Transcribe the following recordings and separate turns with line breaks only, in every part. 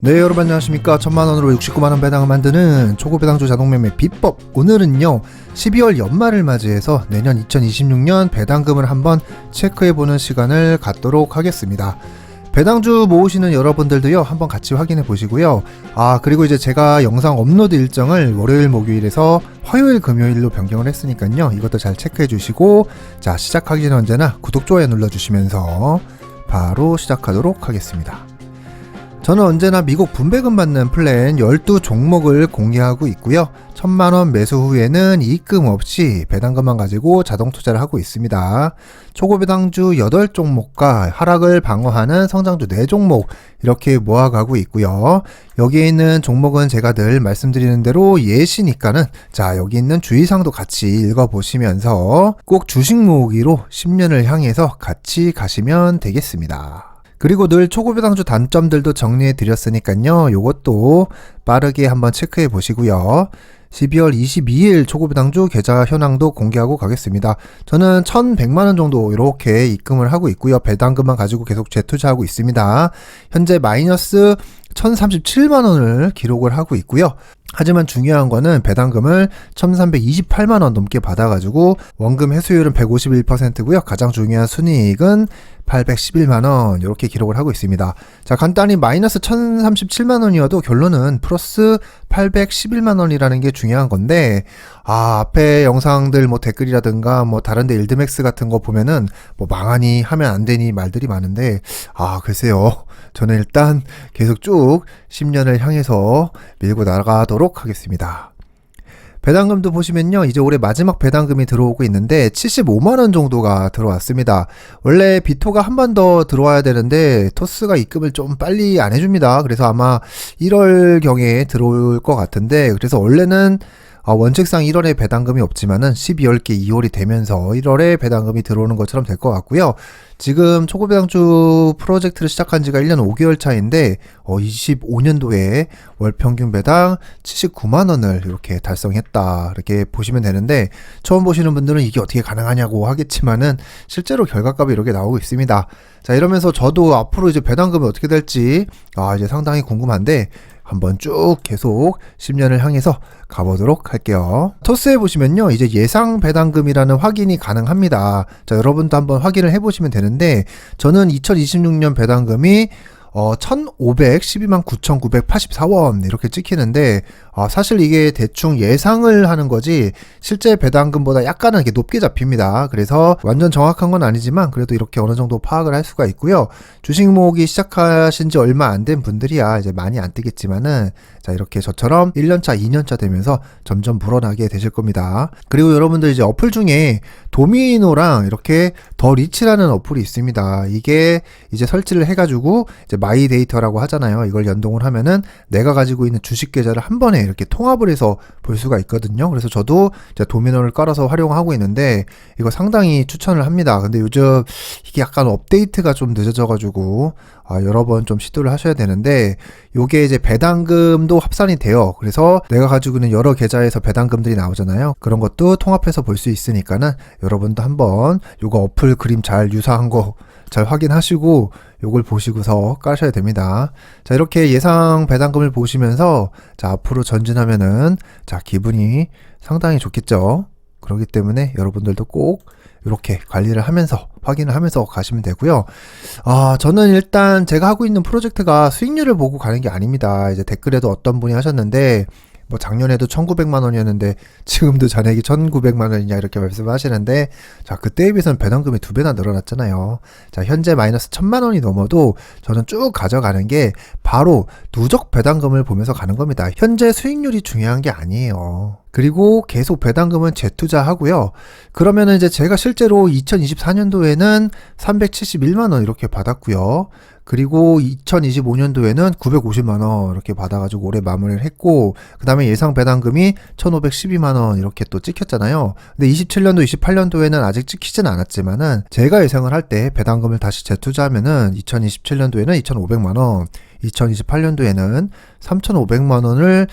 네, 여러분 안녕하십니까. 1000만원으로 69만원 배당을 만드는 초고 배당주 자동매매 비법. 오늘은요 12월 연말을 맞이해서 내년 2026년 배당금을 한번 체크해보는 시간을 갖도록 하겠습니다. 배당주 모으시는 여러분들도요 한번 같이 확인해 보시고요. 그리고 이제 제가 영상 업로드 일정을 월요일 목요일에서 화요일 금요일로 변경을 했으니까요 이것도 잘 체크해 주시고, 자, 시작하기 전에 언제나 구독 좋아요 눌러주시면서 바로 시작하도록 하겠습니다. 저는 언제나 미국 분배금 받는 플랜 12종목을 공개하고 있고요. 1000만원 매수 후에는 이익금 없이 배당금만 가지고 자동 투자를 하고 있습니다. 초고 배당주 8종목과 하락을 방어하는 성장주 4종목 이렇게 모아가고 있고요. 여기에 있는 종목은 제가 늘 말씀드리는 대로 예시니까는, 자, 여기 있는 주의사항도 같이 읽어보시면서 꼭 주식 모으기로 10년을 향해서 같이 가시면 되겠습니다. 그리고 늘 초고 배당주 단점들도 정리해 드렸으니까요 요것도 빠르게 한번 체크해 보시고요. 12월 22일 초고 배당주 계좌 현황도 공개하고 가겠습니다. 저는 1100만원 정도 이렇게 입금을 하고 있고요. 배당금만 가지고 계속 재투자하고 있습니다. 현재 마이너스 1037만원을 기록을 하고 있고요. 하지만 중요한 거는 배당금을 1328만원 넘게 받아가지고 원금 회수율은 151%고요. 가장 중요한 순이익은 811만원 이렇게 기록을 하고 있습니다. 자, 간단히 마이너스 1037만원이어도 결론은 플러스 811만원이라는 게 중요한 건데, 앞에 영상들 뭐 댓글이라든가 뭐 다른데 일드맥스 같은 거 보면은 뭐 망하니 하면 안 되니 말들이 많은데, 글쎄요. 저는 일단 계속 쭉 10년을 향해서 밀고 나가도록 하겠습니다. 배당금도 보시면요 이제 올해 마지막 배당금이 들어오고 있는데 75만원 정도가 들어왔습니다. 원래 비토가 한 번 더 들어와야 되는데 토스가 입금을 좀 빨리 안 해줍니다. 그래서 아마 1월경에 들어올 것 같은데, 그래서 원래는 원칙상 1월에 배당금이 없지만은 12월께 2월이 되면서 1월에 배당금이 들어오는 것처럼 될 것 같고요. 지금 초고 배당주 프로젝트를 시작한 지가 1년 5개월 차인데 25년도에 월 평균 배당 79만원을 이렇게 달성했다 이렇게 보시면 되는데, 처음 보시는 분들은 이게 어떻게 가능하냐고 하겠지만은 실제로 결과값이 이렇게 나오고 있습니다. 자, 이러면서 저도 앞으로 이제 배당금이 어떻게 될지 이제 상당히 궁금한데 한번 쭉 계속 10년을 향해서 가보도록 할게요. 토스에 보시면요 이제 예상 배당금이라는 확인이 가능합니다. 자, 여러분도 한번 확인을 해보시면 되는데, 저는 2026년 배당금이 1,512만 9,984원 이렇게 찍히는데, 사실 이게 대충 예상을 하는 거지 실제 배당금보다 약간은 이렇게 높게 잡힙니다. 그래서 완전 정확한 건 아니지만 그래도 이렇게 어느 정도 파악을 할 수가 있고요. 주식 모으기 시작하신 지 얼마 안 된 분들이야 이제 많이 안 뜨겠지만은, 자, 이렇게 저처럼 1년차 2년차 되면서 점점 불어나게 되실 겁니다. 그리고 여러분들 이제 어플 중에 도미노랑 이렇게 더 리치라는 어플이 있습니다. 이게 이제 설치를 해가지고 이제 마이 데이터라고 하잖아요. 이걸 연동을 하면은 내가 가지고 있는 주식 계좌를 한 번에 이렇게 통합을 해서 볼 수가 있거든요. 그래서 저도 이제 도미노를 깔아서 활용하고 있는데 이거 상당히 추천을 합니다. 근데 요즘 이게 약간 업데이트가 좀 늦어져가지고 여러 번 좀 시도를 하셔야 되는데, 요게 이제 배당금도 합산이 돼요. 그래서 내가 가지고 있는 여러 계좌에서 배당금들이 나오잖아요. 그런 것도 통합해서 볼 수 있으니까는 여러분도 한번 요거 어플 그림 잘 유사한 거 잘 확인하시고 요걸 보시고서 까셔야 됩니다. 자, 이렇게 예상 배당금을 보시면서, 자, 앞으로 전진하면은, 자, 기분이 상당히 좋겠죠. 그렇기 때문에 여러분들도 꼭 이렇게 관리를 하면서 확인을 하면서 가시면 되고요. 저는 일단 제가 하고 있는 프로젝트가 수익률을 보고 가는 게 아닙니다. 이제 댓글에도 어떤 분이 하셨는데, 뭐 작년에도 1900만원이었는데 지금도 잔액이 1900만원이냐 이렇게 말씀하시는데, 자, 그때에 비해서는 배당금이 2배나 늘어났잖아요. 자, 현재 마이너스 1000만원이 넘어도 저는 쭉 가져가는 게 바로 누적 배당금을 보면서 가는 겁니다. 현재 수익률이 중요한 게 아니에요. 그리고 계속 배당금은 재투자하고요. 그러면은 이제 제가 실제로 2024년도에는 371만원 이렇게 받았고요. 그리고 2025년도에는 950만원 이렇게 받아가지고 올해 마무리를 했고, 그 다음에 예상 배당금이 1512만원 이렇게 또 찍혔잖아요. 근데 27년도, 28년도에는 아직 찍히진 않았지만은 제가 예상을 할 때 배당금을 다시 재투자하면은 2027년도에는 2500만원, 2028년도에는 3,500만원을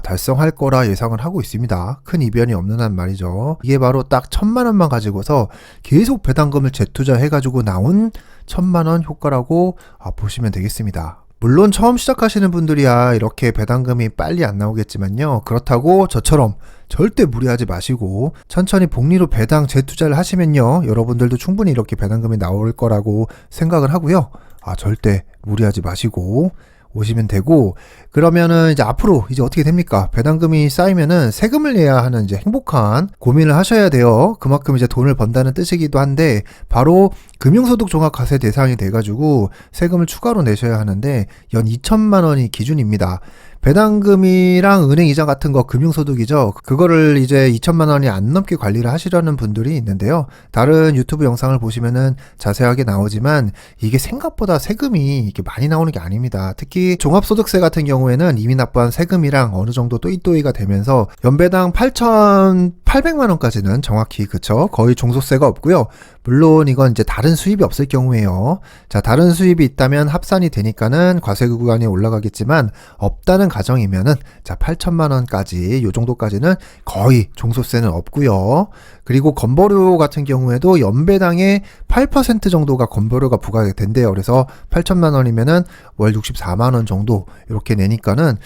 달성할 거라 예상을 하고 있습니다. 큰 이변이 없는 한 말이죠. 이게 바로 딱 1000만원만 가지고서 계속 배당금을 재투자해가지고 나온 1000만원 효과라고 보시면 되겠습니다. 물론 처음 시작하시는 분들이야 이렇게 배당금이 빨리 안 나오겠지만요. 그렇다고 저처럼 절대 무리하지 마시고 천천히 복리로 배당 재투자를 하시면요. 여러분들도 충분히 이렇게 배당금이 나올 거라고 생각을 하고요. 절대 무리하지 마시고 오시면 되고, 그러면은 이제 앞으로 이제 어떻게 됩니까? 배당금이 쌓이면은 세금을 내야 하는 이제 행복한 고민을 하셔야 돼요. 그만큼 이제 돈을 번다는 뜻이기도 한데, 바로 금융소득 종합과세 대상이 돼가지고 세금을 추가로 내셔야 하는데 연 2천만 원이 기준입니다. 배당금이랑 은행 이자 같은 거 금융소득이죠. 그거를 이제 2천만 원이 안 넘게 관리를 하시려는 분들이 있는데요. 다른 유튜브 영상을 보시면은 자세하게 나오지만 이게 생각보다 세금이 이렇게 많이 나오는 게 아닙니다. 특히 종합소득세 같은 경우에는 이미 납부한 세금이랑 어느 정도 또이또이가 되면서 연배당 8,800만 원까지는 정확히 그쵸? 거의 종소세가 없고요. 물론 이건 이제 다른 수입이 없을 경우에요. 자, 다른 수입이 있다면 합산이 되니까는 과세 구간이 올라가겠지만 없다는 가정이면은 자, 8천만 원까지 요 정도까지는 거의 종소세는 없고요. 그리고 건보료 같은 경우에도 연배당의 8% 정도가 건보료가 부과가 된대요. 그래서 8천만 원이면은 월 64만 원 정도 이렇게 내니까는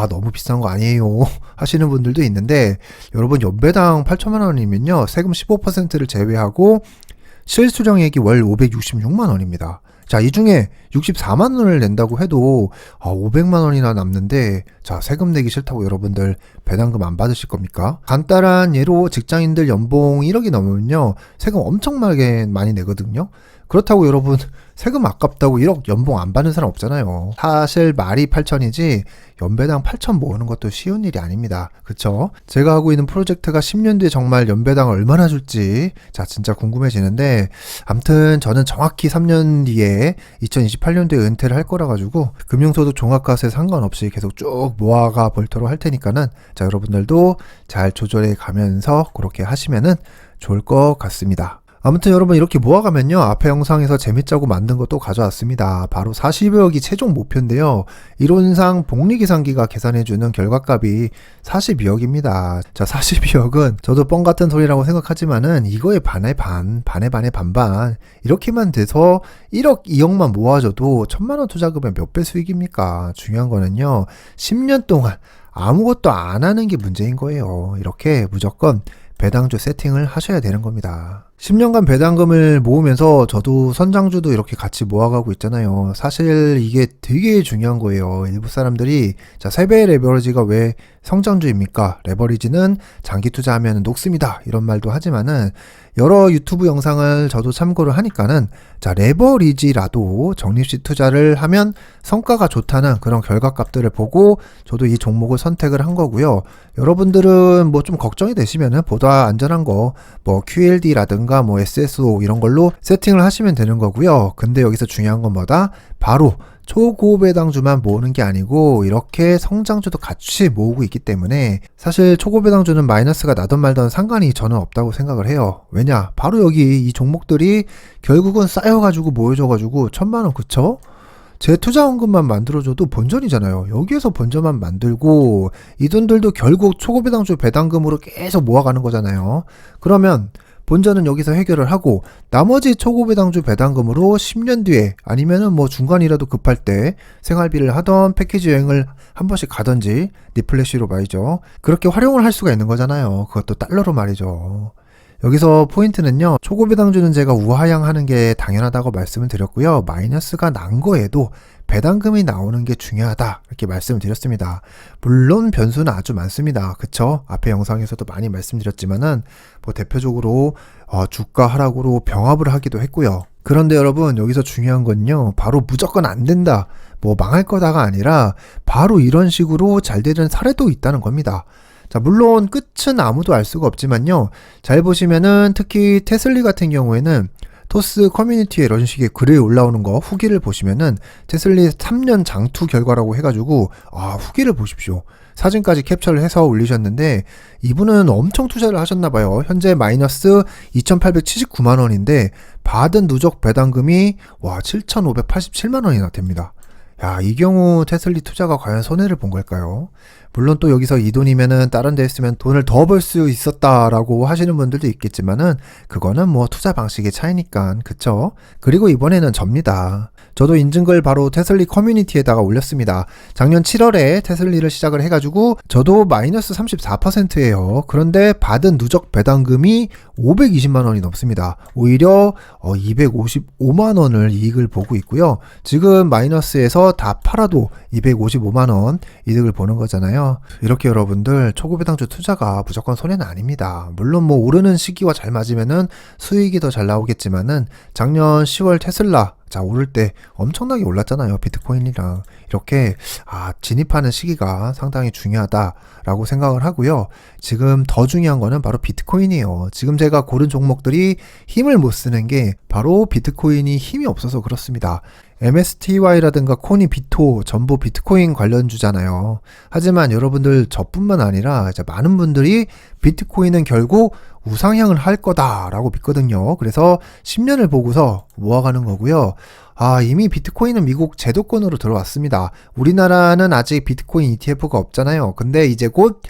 너무 비싼 거 아니에요 하시는 분들도 있는데, 여러분 연배당 8천만 원이면요 세금 15%를 제외하고 실수령액이 월 566만 원입니다. 자, 이 중에 64만 원을 낸다고 해도 500만 원이나 남는데, 자, 세금 내기 싫다고 여러분들 배당금 안 받으실 겁니까? 간단한 예로 직장인들 연봉 1억이 넘으면요 세금 엄청 많이 내거든요. 그렇다고 여러분 세금 아깝다고 1억 연봉 안 받는 사람 없잖아요. 사실 말이 8천이지 연배당 8천 모으는 것도 쉬운 일이 아닙니다. 그쵸? 제가 하고 있는 프로젝트가 10년 뒤에 정말 연배당을 얼마나 줄지 자 진짜 궁금해지는데, 암튼 저는 정확히 3년 뒤에 2028년도에 은퇴를 할 거라 가지고 금융소득 종합과세 상관없이 계속 쭉 모아가 볼토록 할 테니까는 자 여러분들도 잘 조절해 가면서 그렇게 하시면은 좋을 것 같습니다. 아무튼 여러분 이렇게 모아가면요 앞에 영상에서 재밌자고 만든 것도 가져왔습니다. 바로 40여억이 최종 목표인데요. 이론상 복리계산기가 계산해주는 결과값이 42억입니다. 자 42억은 저도 뻥 같은 소리라고 생각하지만은 이거의 반의 반반 이렇게만 돼서 1억 2억만 모아줘도 1,000만 원 투자금의 몇 배 수익입니까? 중요한 거는요 10년 동안 아무것도 안 하는 게 문제인 거예요. 이렇게 무조건 배당주 세팅을 하셔야 되는 겁니다. 10년간 배당금을 모으면서 저도 선장주도 이렇게 같이 모아가고 있잖아요. 사실 이게 되게 중요한 거예요. 일부 사람들이 자 3배의 레버리지가 왜 성장주입니까? 레버리지는 장기 투자하면 녹습니다. 이런 말도 하지만은 여러 유튜브 영상을 저도 참고를 하니까는 자 레버리지라도 적립식 투자를 하면 성과가 좋다는 그런 결과값들을 보고 저도 이 종목을 선택을 한 거고요. 여러분들은 뭐 좀 걱정이 되시면은 보다 안전한 거 뭐 QLD라든가 뭐 SSO 이런 걸로 세팅을 하시면 되는 거고요. 근데 여기서 중요한 건 뭐다? 바로 초고배당주만 모으는 게 아니고 이렇게 성장주도 같이 모으고 있기 때문에 사실 초고배당주는 마이너스가 나던 말던 상관이 저는 없다고 생각을 해요. 왜냐? 바로 여기 이 종목들이 결국은 쌓여가지고 모여져가지고 1,000만 원 그쵸? 제 투자원금만 만들어줘도 본전이잖아요. 여기에서 본전만 만들고 이 돈들도 결국 초고배당주 배당금으로 계속 모아가는 거잖아요. 그러면 본전은 여기서 해결을 하고 나머지 초고배당주 배당금으로 10년 뒤에 아니면은 뭐 중간이라도 급할 때 생활비를 하던 패키지 여행을 한 번씩 가던지 리플래시로 말이죠. 그렇게 활용을 할 수가 있는 거잖아요. 그것도 달러로 말이죠. 여기서 포인트는요. 초고배당주는 제가 우하향하는 게 당연하다고 말씀을 드렸고요. 마이너스가 난 거에도 배당금이 나오는 게 중요하다 이렇게 말씀을 드렸습니다. 물론 변수는 아주 많습니다. 그쵸? 앞에 영상에서도 많이 말씀드렸지만은 뭐 대표적으로 주가 하락으로 병합을 하기도 했고요. 그런데 여러분 여기서 중요한 건요. 바로 무조건 안 된다 뭐 망할 거다가 아니라 바로 이런 식으로 잘 되는 사례도 있다는 겁니다. 자, 물론 끝은 아무도 알 수가 없지만요. 잘 보시면은 특히 테슬리 같은 경우에는 토스 커뮤니티에 이런 식의 글이 올라오는 거 후기를 보시면은 테슬리 3년 장투 결과라고 해가지고 후기를 보십시오. 사진까지 캡처를 해서 올리셨는데 이분은 엄청 투자를 하셨나봐요. 현재 마이너스 2,879만 원인데 받은 누적 배당금이 7,587만 원이나 됩니다. 야, 이 경우 테슬리 투자가 과연 손해를 본 걸까요? 물론 또 여기서 이 돈이면은 다른 데 했으면 돈을 더 벌 수 있었다라고 하시는 분들도 있겠지만은 그거는 뭐 투자 방식의 차이니까 그쵸? 그리고 이번에는 접니다. 저도 인증글 바로 테슬리 커뮤니티에다가 올렸습니다. 작년 7월에 테슬리를 시작을 해가지고 저도 마이너스 34%예요. 그런데 받은 누적 배당금이 520만원이 넘습니다. 오히려 255만원을 이익을 보고 있고요. 지금 마이너스에서 다 팔아도 255만원 이득을 보는 거잖아요. 이렇게 여러분들 초고 배당주 투자가 무조건 손해는 아닙니다. 물론 뭐 오르는 시기와 잘 맞으면은 수익이 더 잘 나오겠지만은 작년 10월 테슬라 오를 때 엄청나게 올랐잖아요. 비트코인이랑. 이렇게 진입하는 시기가 상당히 중요하다라고 생각을 하고요. 지금 더 중요한 거는 바로 비트코인이에요. 지금 제가 고른 종목들이 힘을 못 쓰는 게 바로 비트코인이 힘이 없어서 그렇습니다. MSTY라든가 코니, 비토 전부 비트코인 관련주잖아요. 하지만 여러분들 저뿐만 아니라 이제 많은 분들이 비트코인은 결국 우상향을 할 거다라고 믿거든요. 그래서 10년을 보고서 모아가는 거고요. 이미 비트코인은 미국 제도권으로 들어왔습니다. 우리나라는 아직 비트코인 ETF가 없잖아요. 근데 이제 곧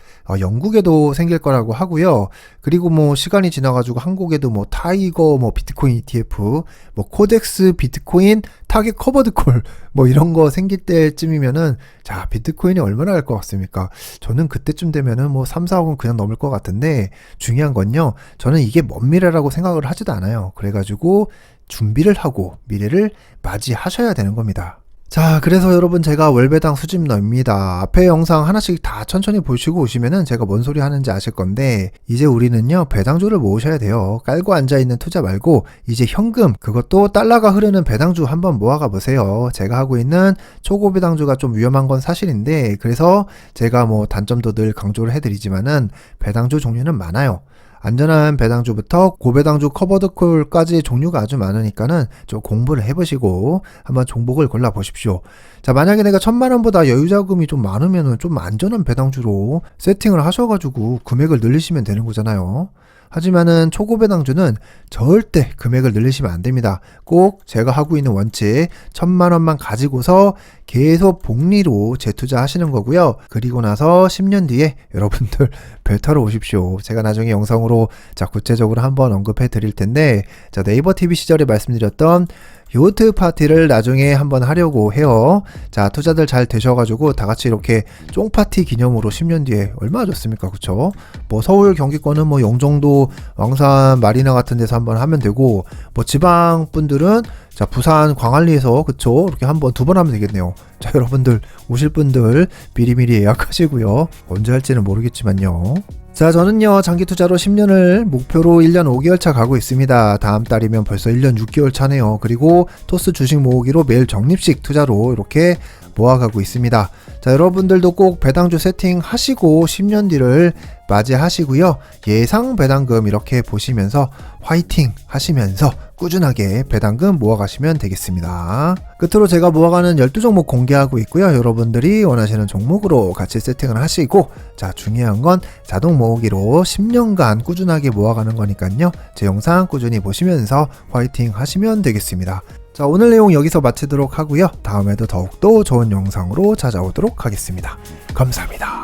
영국에도 생길 거라고 하고요. 그리고 뭐 시간이 지나가지고 한국에도 뭐 타이거, 뭐 비트코인 ETF, 뭐 코덱스 비트코인 타겟 커버드콜 뭐 이런 거 생길 때쯤이면은 자, 비트코인이 얼마나 할 것 같습니까? 저는 그때쯤 되면은 뭐 3, 4억은 그냥 넘을 것 같은데 중요한 건요. 저는 이게 먼 미래라고 생각을 하지도 않아요. 그래가지고 준비를 하고 미래를 맞이하셔야 되는 겁니다. 자, 그래서 여러분 제가 월배당 수집러입니다. 앞에 영상 하나씩 다 천천히 보시고 오시면은 제가 뭔 소리 하는지 아실 건데 이제 우리는요 배당주를 모으셔야 돼요. 깔고 앉아있는 투자 말고 이제 현금, 그것도 달러가 흐르는 배당주 한번 모아가 보세요. 제가 하고 있는 초고 배당주가 좀 위험한 건 사실인데 그래서 제가 뭐 단점도 늘 강조를 해드리지만은 배당주 종류는 많아요. 안전한 배당주부터 고배당주 커버드콜까지 종류가 아주 많으니까는 좀 공부를 해보시고 한번 종목을 골라보십시오. 자, 만약에 내가 1000만원보다 여유자금이 좀 많으면은 좀 안전한 배당주로 세팅을 하셔가지고 금액을 늘리시면 되는 거잖아요. 하지만은 초고 배당주는 절대 금액을 늘리시면 안 됩니다. 꼭 제가 하고 있는 원칙 1000만원만 가지고서 계속 복리로 재투자하시는 거고요. 그리고 나서 10년 뒤에 여러분들 배 타러 오십시오. 제가 나중에 영상으로 구체적으로 한번 언급해 드릴 텐데 네이버 TV 시절에 말씀드렸던 요트 파티를 나중에 한번 하려고 해요. 자, 투자들 잘 되셔가지고 다 같이 이렇게 쫑파티 기념으로 10년 뒤에 얼마나 좋습니까? 그쵸? 뭐 서울 경기권은 뭐 영종도, 왕산, 마리나 같은 데서 한번 하면 되고 뭐 지방 분들은 자, 부산 광안리에서 그쵸? 이렇게 한번 2번 하면 되겠네요. 자, 여러분들 오실 분들 미리미리 예약하시고요. 언제 할지는 모르겠지만요. 자, 저는요 장기 투자로 10년을 목표로 1년 5개월 차 가고 있습니다. 다음 달이면 벌써 1년 6개월 차네요. 그리고 토스 주식 모으기로 매일 적립식 투자로 이렇게 모아가고 있습니다. 자, 여러분들도 꼭 배당주 세팅 하시고 10년 뒤를 맞이하시고요. 예상 배당금 이렇게 보시면서 화이팅 하시면서 꾸준하게 배당금 모아가시면 되겠습니다. 끝으로 제가 모아가는 12종목 공개하고 있고요. 여러분들이 원하시는 종목으로 같이 세팅을 하시고 자, 중요한 건 자동 모으기로 10년간 꾸준하게 모아가는 거니까요. 제 영상 꾸준히 보시면서 화이팅 하시면 되겠습니다. 자, 오늘 내용 여기서 마치도록 하고요. 다음에도 더욱더 좋은 영상으로 찾아오도록 하겠습니다. 감사합니다.